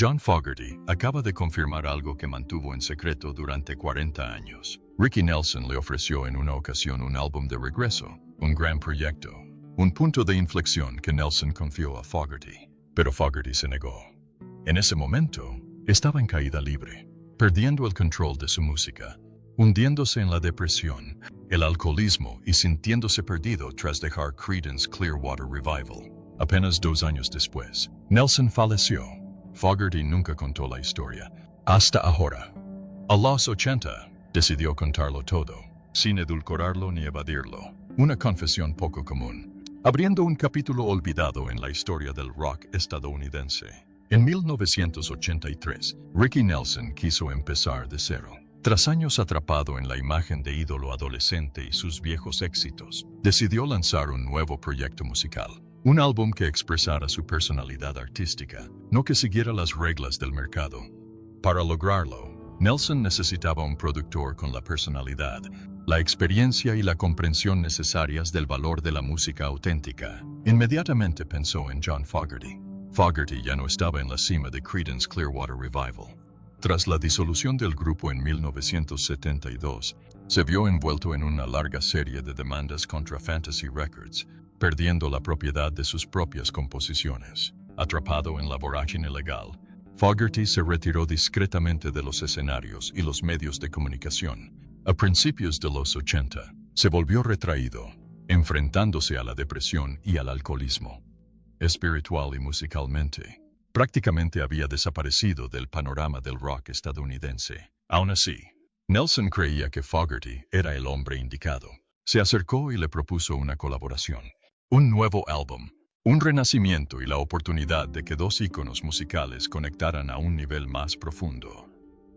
John Fogerty acaba de confirmar algo que mantuvo en secreto durante 40 años. Ricky Nelson le ofreció en una ocasión un álbum de regreso, un gran proyecto, un punto de inflexión que Nelson confió a Fogerty, pero Fogerty se negó. En ese momento, estaba en caída libre, perdiendo el control de su música, hundiéndose en la depresión, el alcoholismo y sintiéndose perdido tras dejar Creedence Clearwater Revival. Apenas 2 años después, Nelson falleció. Fogerty nunca contó la historia, hasta ahora. A los 80, decidió contarlo todo, sin edulcorarlo ni evadirlo. Una confesión poco común, abriendo un capítulo olvidado en la historia del rock estadounidense. En 1983, Ricky Nelson quiso empezar de cero. Tras años atrapado en la imagen de ídolo adolescente y sus viejos éxitos, decidió lanzar un nuevo proyecto musical. Un álbum que expresara su personalidad artística, no que siguiera las reglas del mercado. Para lograrlo, Nelson necesitaba un productor con la personalidad, la experiencia y la comprensión necesarias del valor de la música auténtica. Inmediatamente pensó en John Fogerty. Fogerty ya no estaba en la cima de Creedence Clearwater Revival. Tras la disolución del grupo en 1972, se vio envuelto en una larga serie de demandas contra Fantasy Records, perdiendo la propiedad de sus propias composiciones. Atrapado en la vorágine legal, Fogerty se retiró discretamente de los escenarios y los medios de comunicación. A principios de los 80, se volvió retraído, enfrentándose a la depresión y al alcoholismo. Espiritual y musicalmente, prácticamente había desaparecido del panorama del rock estadounidense. Aún así, Nelson creía que Fogerty era el hombre indicado. Se acercó y le propuso una colaboración. Un nuevo álbum, un renacimiento y la oportunidad de que dos íconos musicales conectaran a un nivel más profundo.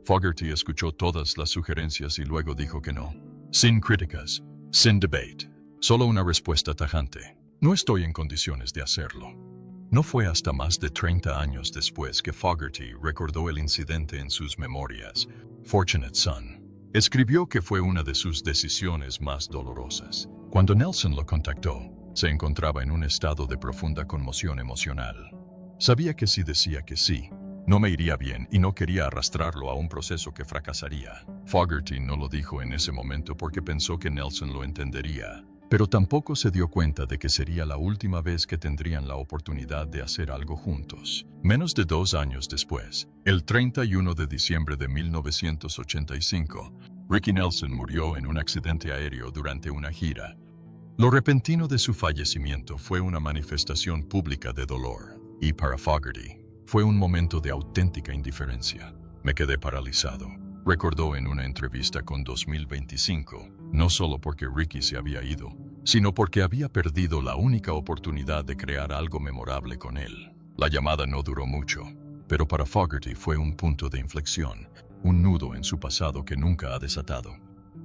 Fogerty escuchó todas las sugerencias y luego dijo que no. Sin críticas, sin debate, solo una respuesta tajante. No estoy en condiciones de hacerlo. No fue hasta más de 30 años después que Fogerty recordó el incidente en sus memorias, Fortunate Son. Escribió que fue una de sus decisiones más dolorosas. Cuando Nelson lo contactó, se encontraba en un estado de profunda conmoción emocional. Sabía que si decía que sí, no me iría bien y no quería arrastrarlo a un proceso que fracasaría. Fogerty no lo dijo en ese momento porque pensó que Nelson lo entendería, pero tampoco se dio cuenta de que sería la última vez que tendrían la oportunidad de hacer algo juntos. Menos de 2 años después, el 31 de diciembre de 1985, Ricky Nelson murió en un accidente aéreo durante una gira. Lo repentino de su fallecimiento fue una manifestación pública de dolor, y para Fogerty, fue un momento de auténtica indiferencia. Me quedé paralizado, recordó en una entrevista con 2025, no solo porque Ricky se había ido, sino porque había perdido la única oportunidad de crear algo memorable con él. La llamada no duró mucho, pero para Fogerty fue un punto de inflexión, un nudo en su pasado que nunca ha desatado.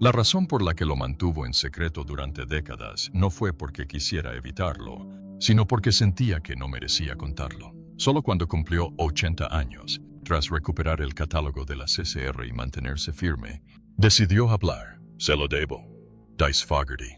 La razón por la que lo mantuvo en secreto durante décadas no fue porque quisiera evitarlo, sino porque sentía que no merecía contarlo. Solo cuando cumplió 80 años, tras recuperar el catálogo de la CCR y mantenerse firme, decidió hablar. Se lo debo. Dice Fogerty.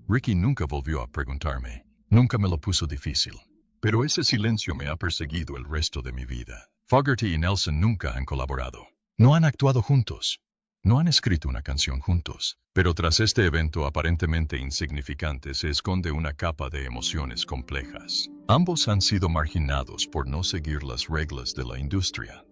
Ricky nunca volvió a preguntarme. Nunca me lo puso difícil. Pero ese silencio me ha perseguido el resto de mi vida. Fogerty y Nelson nunca han colaborado. No han actuado juntos. No han escrito una canción juntos, pero tras este evento aparentemente insignificante se esconde una capa de emociones complejas. Ambos han sido marginados por no seguir las reglas de la industria.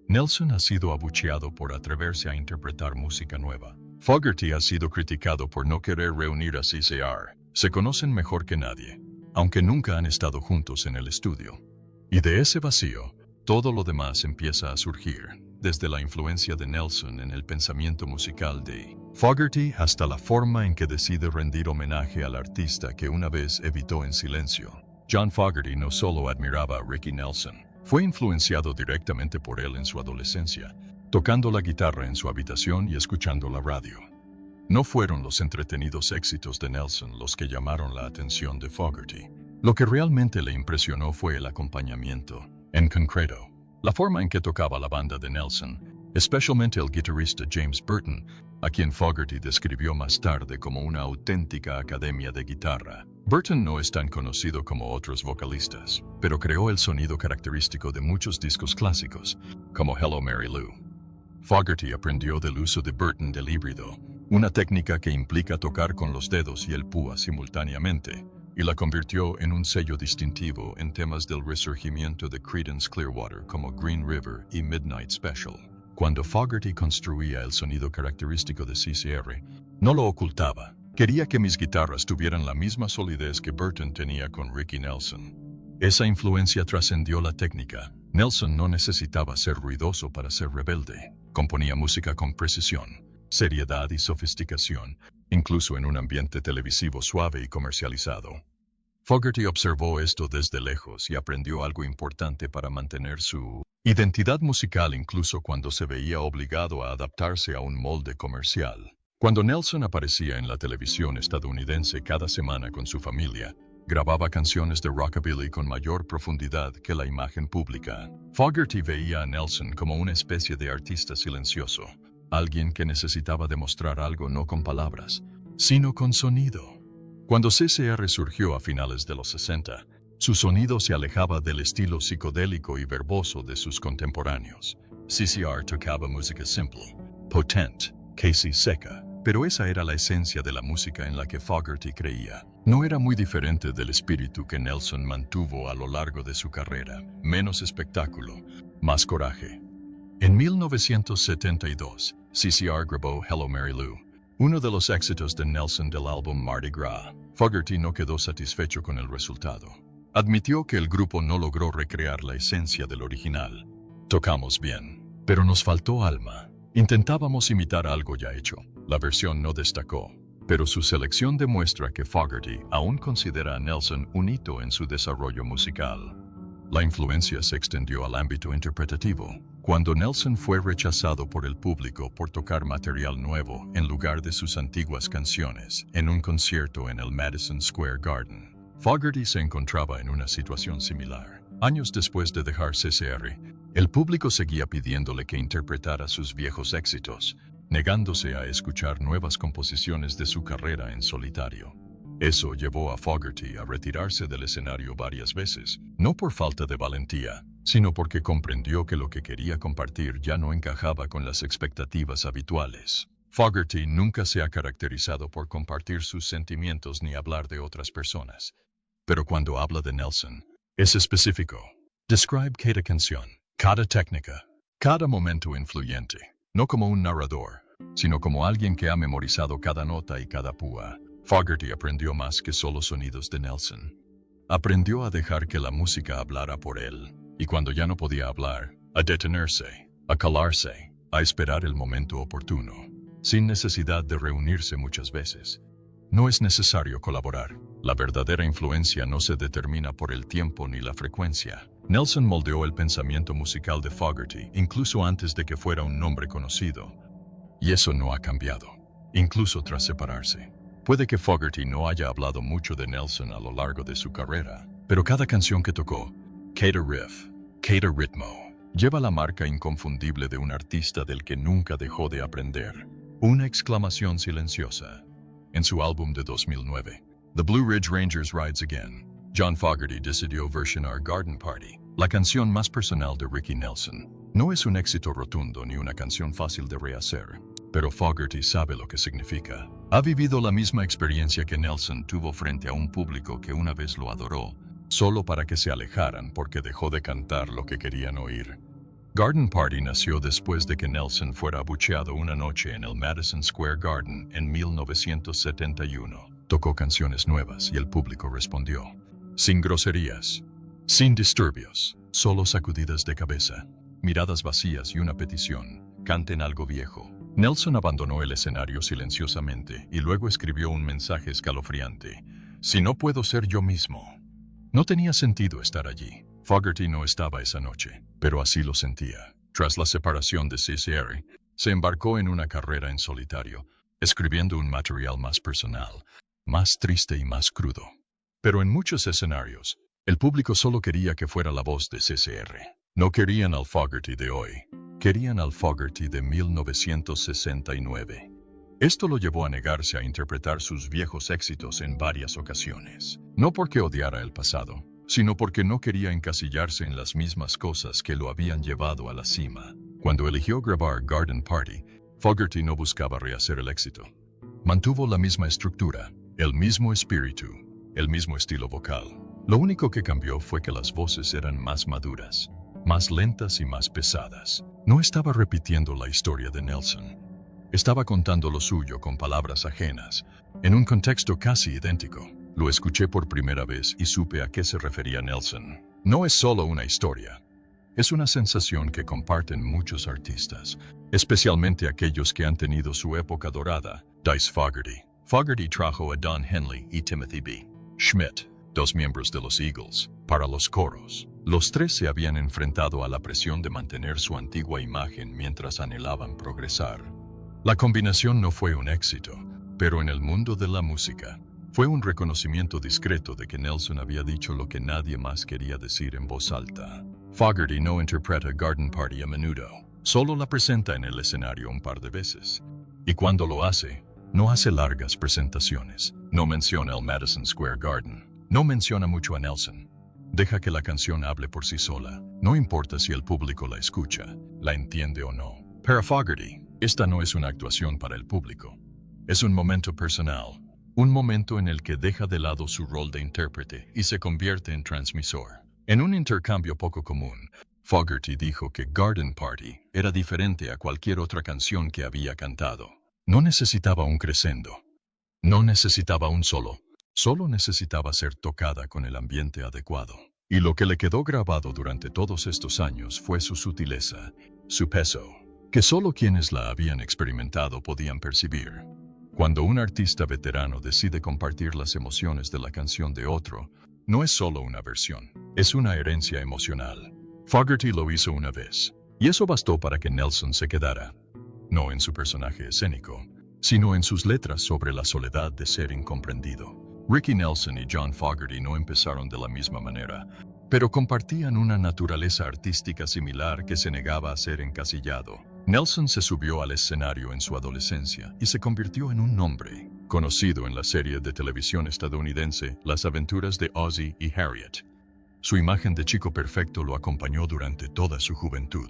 Nelson ha sido abucheado por atreverse a interpretar música nueva. Fogerty ha sido criticado por no querer reunir a CCR. Se conocen mejor que nadie, aunque nunca han estado juntos en el estudio. Y de ese vacío, todo lo demás empieza a surgir, desde la influencia de Nelson en el pensamiento musical de Fogerty hasta la forma en que decide rendir homenaje al artista que una vez evitó en silencio. John Fogerty no solo admiraba a Ricky Nelson, fue influenciado directamente por él en su adolescencia, tocando la guitarra en su habitación y escuchando la radio. No fueron los entretenidos éxitos de Nelson los que llamaron la atención de Fogerty. Lo que realmente le impresionó fue el acompañamiento. En concreto, la forma en que tocaba la banda de Nelson, especialmente el guitarrista James Burton, a quien Fogerty describió más tarde como una auténtica academia de guitarra. Burton no es tan conocido como otros vocalistas, pero creó el sonido característico de muchos discos clásicos, como Hello Mary Lou. Fogerty aprendió del uso de Burton del híbrido, una técnica que implica tocar con los dedos y el púa simultáneamente, y la convirtió en un sello distintivo en temas del resurgimiento de Creedence Clearwater como Green River y Midnight Special. Cuando Fogerty construía el sonido característico de CCR, no lo ocultaba. Quería que mis guitarras tuvieran la misma solidez que Burton tenía con Ricky Nelson. Esa influencia trascendió la técnica. Nelson no necesitaba ser ruidoso para ser rebelde. Componía música con precisión, seriedad y sofisticación, incluso en un ambiente televisivo suave y comercializado. Fogerty observó esto desde lejos y aprendió algo importante para mantener su identidad musical incluso cuando se veía obligado a adaptarse a un molde comercial. Cuando Nelson aparecía en la televisión estadounidense cada semana con su familia, grababa canciones de rockabilly con mayor profundidad que la imagen pública. Fogerty veía a Nelson como una especie de artista silencioso, alguien que necesitaba demostrar algo no con palabras, sino con sonido. Cuando CCR surgió a finales de los 60, su sonido se alejaba del estilo psicodélico y verboso de sus contemporáneos. CCR tocaba música simple, potente, casi seca, pero esa era la esencia de la música en la que Fogerty creía. No era muy diferente del espíritu que Nelson mantuvo a lo largo de su carrera, menos espectáculo, más coraje. En 1972, CCR grabó Hello Mary Lou, uno de los éxitos de Nelson del álbum Mardi Gras. Fogerty no quedó satisfecho con el resultado. Admitió que el grupo no logró recrear la esencia del original. Tocamos bien, pero nos faltó alma. Intentábamos imitar algo ya hecho. La versión no destacó, pero su selección demuestra que Fogerty aún considera a Nelson un hito en su desarrollo musical. La influencia se extendió al ámbito interpretativo, cuando Nelson fue rechazado por el público por tocar material nuevo en lugar de sus antiguas canciones en un concierto en el Madison Square Garden. Fogerty se encontraba en una situación similar. Años después de dejar CCR, el público seguía pidiéndole que interpretara sus viejos éxitos, negándose a escuchar nuevas composiciones de su carrera en solitario. Eso llevó a Fogerty a retirarse del escenario varias veces, no por falta de valentía, sino porque comprendió que lo que quería compartir ya no encajaba con las expectativas habituales. Fogerty nunca se ha caracterizado por compartir sus sentimientos ni hablar de otras personas. Pero cuando habla de Nelson, es específico. Describe cada canción, cada técnica, cada momento influyente, no como un narrador, sino como alguien que ha memorizado cada nota y cada púa. Fogerty aprendió más que solo sonidos de Nelson. Aprendió a dejar que la música hablara por él, y cuando ya no podía hablar, a detenerse, a calarse, a esperar el momento oportuno, sin necesidad de reunirse muchas veces. No es necesario colaborar. La verdadera influencia no se determina por el tiempo ni la frecuencia. Nelson moldeó el pensamiento musical de Fogerty incluso antes de que fuera un nombre conocido. Y eso no ha cambiado, incluso tras separarse. Puede que Fogerty no haya hablado mucho de Nelson a lo largo de su carrera, pero cada canción que tocó, cada riff, cada ritmo, lleva la marca inconfundible de un artista del que nunca dejó de aprender. Una exclamación silenciosa. En su álbum de 2009, The Blue Ridge Rangers Rides Again, John Fogerty decidió versionar Garden Party, la canción más personal de Ricky Nelson. No es un éxito rotundo ni una canción fácil de rehacer, pero Fogerty sabe lo que significa. Ha vivido la misma experiencia que Nelson tuvo frente a un público que una vez lo adoró, solo para que se alejaran porque dejó de cantar lo que querían oír. Garden Party nació después de que Nelson fuera abucheado una noche en el Madison Square Garden en 1971. Tocó canciones nuevas y el público respondió. Sin groserías, sin disturbios, solo sacudidas de cabeza, miradas vacías y una petición: canten algo viejo. Nelson abandonó el escenario silenciosamente y luego escribió un mensaje escalofriante: si no puedo ser yo mismo. No tenía sentido estar allí. Fogerty no estaba esa noche, pero así lo sentía. Tras la separación de CCR, se embarcó en una carrera en solitario, escribiendo un material más personal, más triste y más crudo. Pero en muchos escenarios, el público solo quería que fuera la voz de CCR. No querían al Fogerty de hoy, querían al Fogerty de 1969. Esto lo llevó a negarse a interpretar sus viejos éxitos en varias ocasiones. No porque odiara el pasado, sino porque no quería encasillarse en las mismas cosas que lo habían llevado a la cima. Cuando eligió grabar Garden Party, Fogerty no buscaba rehacer el éxito. Mantuvo la misma estructura, el mismo espíritu, el mismo estilo vocal. Lo único que cambió fue que las voces eran más maduras, más lentas y más pesadas. No estaba repitiendo la historia de Nelson. Estaba contando lo suyo con palabras ajenas, en un contexto casi idéntico. Lo escuché por primera vez y supe a qué se refería Nelson. No es solo una historia. Es una sensación que comparten muchos artistas, especialmente aquellos que han tenido su época dorada. Dice Fogerty. Fogerty trajo a Don Henley y Timothy B. Schmidt, dos miembros de los Eagles, para los coros. Los tres se habían enfrentado a la presión de mantener su antigua imagen mientras anhelaban progresar. La combinación no fue un éxito, pero en el mundo de la música, fue un reconocimiento discreto de que Nelson había dicho lo que nadie más quería decir en voz alta. Fogerty no interpreta Garden Party a menudo, solo la presenta en el escenario un par de veces. Y cuando lo hace, no hace largas presentaciones, no menciona el Madison Square Garden, no menciona mucho a Nelson. Deja que la canción hable por sí sola, no importa si el público la escucha, la entiende o no. Para Fogerty, esta no es una actuación para el público. Es un momento personal, un momento en el que deja de lado su rol de intérprete y se convierte en transmisor. En un intercambio poco común, Fogerty dijo que Garden Party era diferente a cualquier otra canción que había cantado. No necesitaba un crescendo, no necesitaba un solo necesitaba ser tocada con el ambiente adecuado. Y lo que le quedó grabado durante todos estos años fue su sutileza, su peso, que solo quienes la habían experimentado podían percibir. Cuando un artista veterano decide compartir las emociones de la canción de otro, no es solo una versión, es una herencia emocional. Fogerty lo hizo una vez, y eso bastó para que Nelson se quedara, no en su personaje escénico, sino en sus letras sobre la soledad de ser incomprendido. Ricky Nelson y John Fogerty no empezaron de la misma manera, pero compartían una naturaleza artística similar que se negaba a ser encasillado. Nelson se subió al escenario en su adolescencia y se convirtió en un nombre, conocido en la serie de televisión estadounidense Las aventuras de Ozzie y Harriet. Su imagen de chico perfecto lo acompañó durante toda su juventud,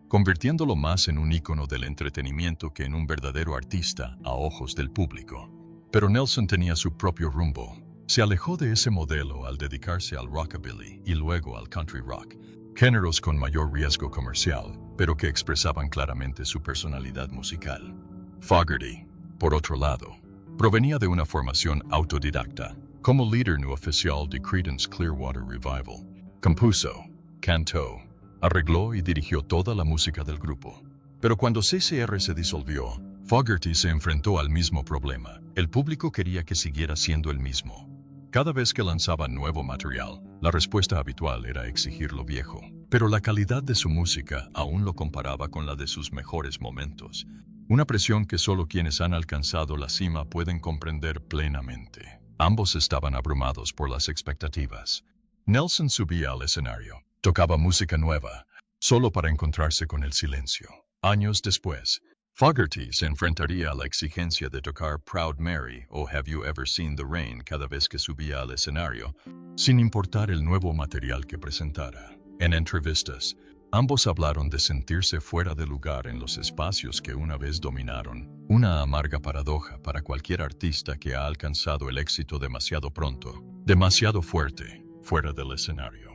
convirtiéndolo más en un ícono del entretenimiento que en un verdadero artista a ojos del público. Pero Nelson tenía su propio rumbo. Se alejó de ese modelo al dedicarse al rockabilly y luego al country rock, géneros con mayor riesgo comercial, pero que expresaban claramente su personalidad musical. Fogerty, por otro lado, provenía de una formación autodidacta. Como líder no oficial de Creedence Clearwater Revival, compuso, cantó, arregló y dirigió toda la música del grupo. Pero cuando CCR se disolvió, Fogerty se enfrentó al mismo problema. El público quería que siguiera siendo el mismo. Cada vez que lanzaba nuevo material, la respuesta habitual era exigir lo viejo. Pero la calidad de su música aún lo comparaba con la de sus mejores momentos. Una presión que solo quienes han alcanzado la cima pueden comprender plenamente. Ambos estaban abrumados por las expectativas. Nelson subía al escenario, tocaba música nueva, solo para encontrarse con el silencio. Años después, Fogerty se enfrentaría a la exigencia de tocar Proud Mary o Have You Ever Seen the Rain cada vez que subía al escenario, sin importar el nuevo material que presentara. En entrevistas, ambos hablaron de sentirse fuera de lugar en los espacios que una vez dominaron, una amarga paradoja para cualquier artista que ha alcanzado el éxito demasiado pronto, demasiado fuerte, fuera del escenario.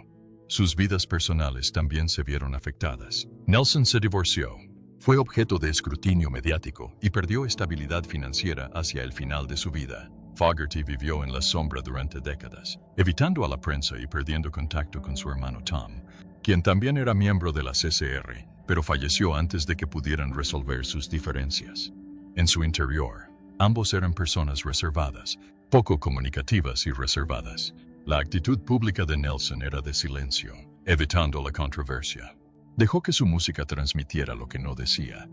Sus vidas personales también se vieron afectadas. Nelson se divorció. Fue objeto de escrutinio mediático y perdió estabilidad financiera hacia el final de su vida. Fogerty vivió en la sombra durante décadas, evitando a la prensa y perdiendo contacto con su hermano Tom, quien también era miembro de la CCR, pero falleció antes de que pudieran resolver sus diferencias. En su interior, ambos eran personas reservadas, poco comunicativas y reservadas. La actitud pública de Nelson era de silencio, evitando la controversia. Dejó que su música transmitiera lo que no decía.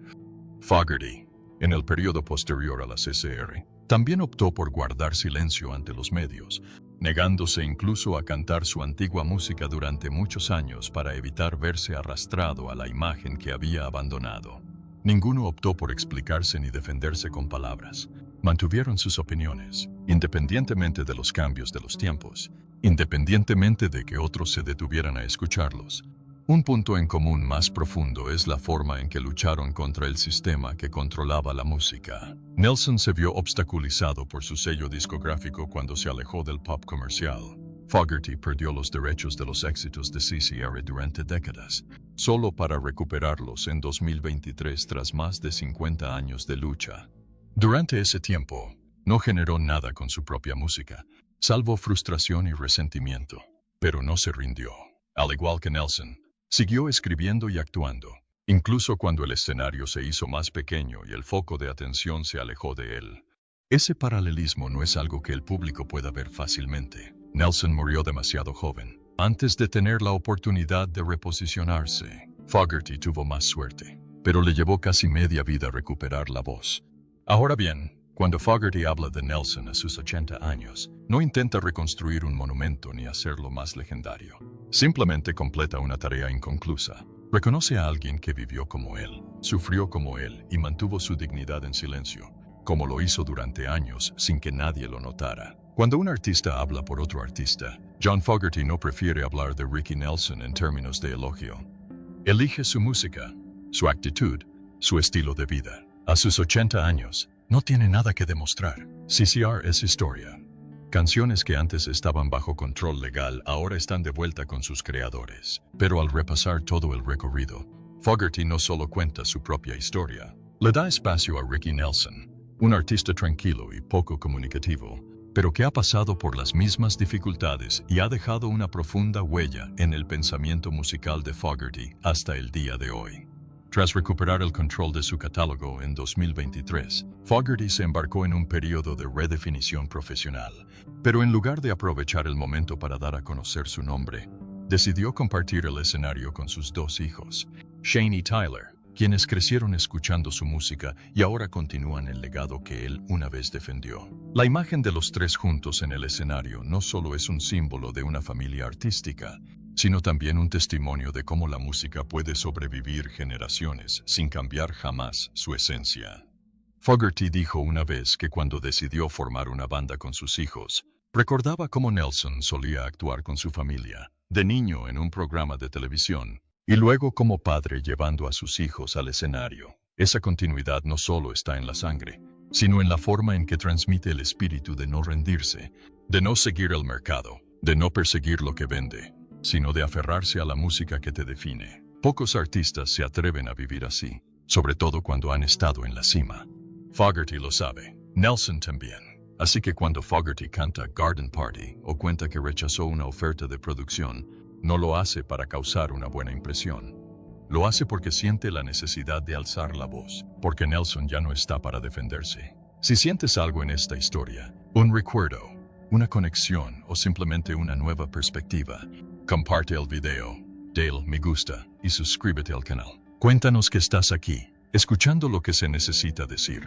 Fogerty, en el periodo posterior a la CCR, también optó por guardar silencio ante los medios, negándose incluso a cantar su antigua música durante muchos años para evitar verse arrastrado a la imagen que había abandonado. Ninguno optó por explicarse ni defenderse con palabras. Mantuvieron sus opiniones, independientemente de los cambios de los tiempos, independientemente de que otros se detuvieran a escucharlos. Un punto en común más profundo es la forma en que lucharon contra el sistema que controlaba la música. Nelson se vio obstaculizado por su sello discográfico cuando se alejó del pop comercial. Fogerty perdió los derechos de los éxitos de CCR durante décadas, solo para recuperarlos en 2023 tras más de 50 años de lucha. Durante ese tiempo, no generó nada con su propia música, salvo frustración y resentimiento, pero no se rindió. Al igual que Nelson, siguió escribiendo y actuando, incluso cuando el escenario se hizo más pequeño y el foco de atención se alejó de él. Ese paralelismo no es algo que el público pueda ver fácilmente. Nelson murió demasiado joven, antes de tener la oportunidad de reposicionarse. Fogerty tuvo más suerte, pero le llevó casi media vida recuperar la voz. Ahora bien, cuando Fogerty habla de Nelson a sus 80 años, no intenta reconstruir un monumento ni hacerlo más legendario. Simplemente completa una tarea inconclusa. Reconoce a alguien que vivió como él, sufrió como él y mantuvo su dignidad en silencio, como lo hizo durante años sin que nadie lo notara. Cuando un artista habla por otro artista, John Fogerty no prefiere hablar de Ricky Nelson en términos de elogio. Elige su música, su actitud, su estilo de vida. A sus 80 años, no tiene nada que demostrar. CCR es historia. Canciones que antes estaban bajo control legal ahora están de vuelta con sus creadores. Pero al repasar todo el recorrido, Fogerty no solo cuenta su propia historia, le da espacio a Ricky Nelson, un artista tranquilo y poco comunicativo, pero que ha pasado por las mismas dificultades y ha dejado una profunda huella en el pensamiento musical de Fogerty hasta el día de hoy. Tras recuperar el control de su catálogo en 2023, Fogerty se embarcó en un periodo de redefinición profesional, pero en lugar de aprovechar el momento para dar a conocer su nombre, decidió compartir el escenario con sus dos hijos, Shane y Tyler, quienes crecieron escuchando su música y ahora continúan el legado que él una vez defendió. La imagen de los tres juntos en el escenario no solo es un símbolo de una familia artística, sino también un testimonio de cómo la música puede sobrevivir generaciones sin cambiar jamás su esencia. Fogerty dijo una vez que cuando decidió formar una banda con sus hijos, recordaba cómo Nelson solía actuar con su familia, de niño en un programa de televisión, y luego como padre llevando a sus hijos al escenario. Esa continuidad no solo está en la sangre, sino en la forma en que transmite el espíritu de no rendirse, de no seguir el mercado, de no perseguir lo que vende, sino de aferrarse a la música que te define. Pocos artistas se atreven a vivir así, sobre todo cuando han estado en la cima. Fogerty lo sabe, Nelson también. Así que cuando Fogerty canta Garden Party o cuenta que rechazó una oferta de producción, no lo hace para causar una buena impresión. Lo hace porque siente la necesidad de alzar la voz, porque Nelson ya no está para defenderse. Si sientes algo en esta historia, un recuerdo, una conexión o simplemente una nueva perspectiva, comparte el video, dale me gusta y suscríbete al canal. Cuéntanos que estás aquí, escuchando lo que se necesita decir.